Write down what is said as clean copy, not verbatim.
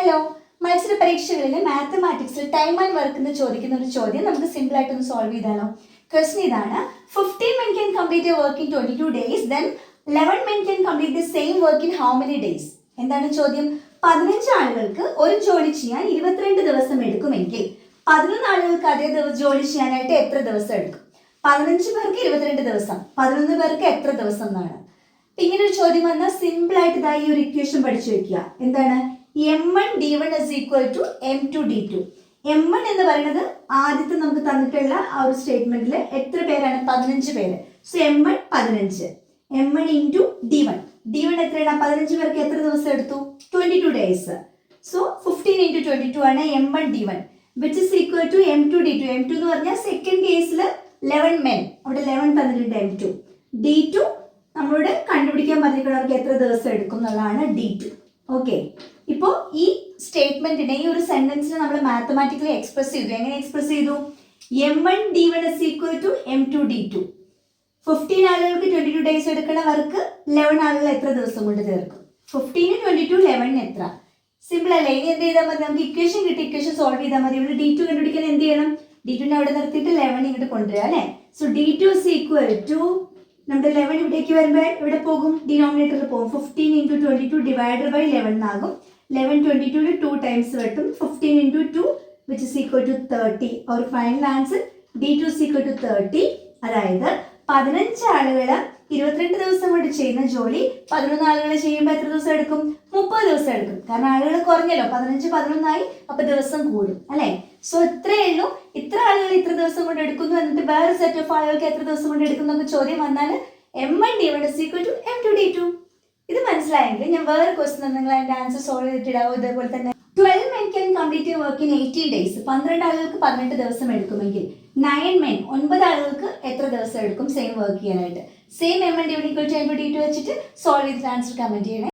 Hello, മത്സര പരീക്ഷകളിലെ മാത്തമാറ്റിക്സിൽ time and work എന്ന് ചോദിക്കുന്ന ഒരു ചോദ്യം നമുക്ക് സിമ്പിൾ ആയിട്ടൊന്ന് സോൾവ് ചെയ്താലോ. ക്വസ്റ്റൻ ഇതാണ്: 15 men can complete a work in 22 days, then 11 men can complete the same work in how many days? എന്താണ് ചോദ്യം? 15 ആളുകൾക്ക് ഒരു ജോലി ചെയ്യാൻ 22 ദിവസം എടുക്കുമെങ്കിൽ 11 ആളുകൾക്ക് അതേ ജോലി ചെയ്യാനായിട്ട് എത്ര ദിവസം എടുക്കും? 15 പേർക്ക് 22 ദിവസം, 11 പേർക്ക് എത്ര ദിവസം എന്നാണ്. ഇങ്ങനെ ഒരു ചോദ്യം വന്നാൽ സിമ്പിൾ ആയിട്ട് ഇതായി ഈ ഒരു ഇക്വേഷൻ പഠിച്ചു വെക്കുക. എന്താണ്? m1 d1 is equal to m2 d2. m1 എന്ന് പറയുന്നത് ആദ്യത്തെ നമുക്ക് തന്നിട്ടുള്ള ആ ഒരു സ്റ്റേറ്റ്മെന്റിൽ എത്ര പേരാണ്? 15 പേര്. So m1 15, m1 into d1. d1 എത്രയാണ്? 15 പേർക്ക് എത്ര ദിവസം എടുത്തു? 22 ഡേയ്സ്. സോ 15 into 22 ആണ് m1 d1, which is equal to m2 d2. m2 എന്ന് പറഞ്ഞാൽ സെക്കൻഡ് കേസിൽ 11 men, അവിടെ 11 തന്നിട്ടുണ്ട്. m2 d2 നമ്മളോട് കണ്ടുപിടിക്കാൻ പറഞ്ഞിട്ടുള്ളവർക്ക് എത്ര ദിവസം എടുക്കും എന്നുള്ളതാണ് d2. ഓക്കെ, ഇപ്പോൾ ഈ സ്റ്റേറ്റ്മെന്റിനെ, ഈ ഒരു സെന്റൻസിനെ നമ്മൾ മാത്തമാറ്റിക്കലി എക്സ്പ്രസ് ചെയ്തു. എങ്ങനെ എക്സ്പ്രസ് ചെയ്തു? m1 d1 is equal to m2 d2. 15 ആളുകൾക്ക് 22 ഡേയ്സ് എടുക്കണ വർക്ക് 11 ആളുകൾ എത്ര ദിവസം കൊണ്ട് തീർക്കും? 15, 22, 11 എത്ര? സിമ്പിൾ അല്ലേ? ഇനി എന്ത് ചെയ്താൽ മതി? നമുക്ക് ഇക്വേഷൻ കിട്ടി, ഇക്വേഷൻ സോൾവ് ചെയ്താൽ മതി. ഇവിടെ d2 കണ്ടുപിടിക്കാൻ എന്ത് ചെയ്യണം? d2നെ അവിടെ നിർത്തിയിട്ട് 11 ഇങ്ങോട്ട് കൊണ്ടുവരിക അല്ലേ. So d2 is equal to, നമ്മുടെ 11 ഇവിടേക്ക് വരുമ്പോൾ ഇവിടെ പോകും, ഡിനോമിനേറ്ററിൽ പോകും. 15 into 22 divided by 11 ആകും. 11 22 2 times വെട്ടും. 15 into 2 which is equal to 30. Our final answer d2 is equal to 30. അതായത് 15 ആളുകൾ 22 ദിവസം കൊണ്ട് ചെയ്യുന്ന ജോലി 11 ആളുകൾ ചെയ്യുമ്പോൾ എത്ര ദിവസം എടുക്കും? 30 ദിവസം എടുക്കും. കാരണം ആളുകൾ കുറഞ്ഞല്ലോ, 15 11 ആയി, അപ്പൊ ദിവസം കൂടും അല്ലെ. സോ ഇത്രയേ ഉള്ളൂ. ഇത്ര ആളുകൾ ഇത്ര ദിവസം കൊണ്ട് എടുക്കുന്നു, എന്നിട്ട് വേറെ സെറ്റ് ഓഫ് ആളുകൾക്ക് എത്ര ദിവസം കൊണ്ട് എടുക്കുന്നു എന്നൊക്കെ ചോദ്യം വന്നാൽ m1 d1 is equal to m2 d2. ഇത് മനസ്സിലായെങ്കിൽ ഞാൻ വേറെ ക്വസ്റ്റൻ നിങ്ങൾ അതിന്റെ ആൻസർ സോൾവ് ചെയ്തിട്ടിടാവും. ഇതേപോലെ തന്നെ 12 men can complete a work in 18 days. 12 ആളുകൾക്ക് 18 ദിവസം എടുക്കുമെങ്കിൽ 9 men, 9 ആളുകൾക്ക് എത്ര ദിവസം എടുക്കും സെയിം വർക്ക് ചെയ്യാനായിട്ട്? Same m1 d1 equal to m2 d2 വെച്ചിട്ട് സോൾവ് ചെയ്തിട്ട് ആൻസർ കമന്റ് ചെയ്യണേ.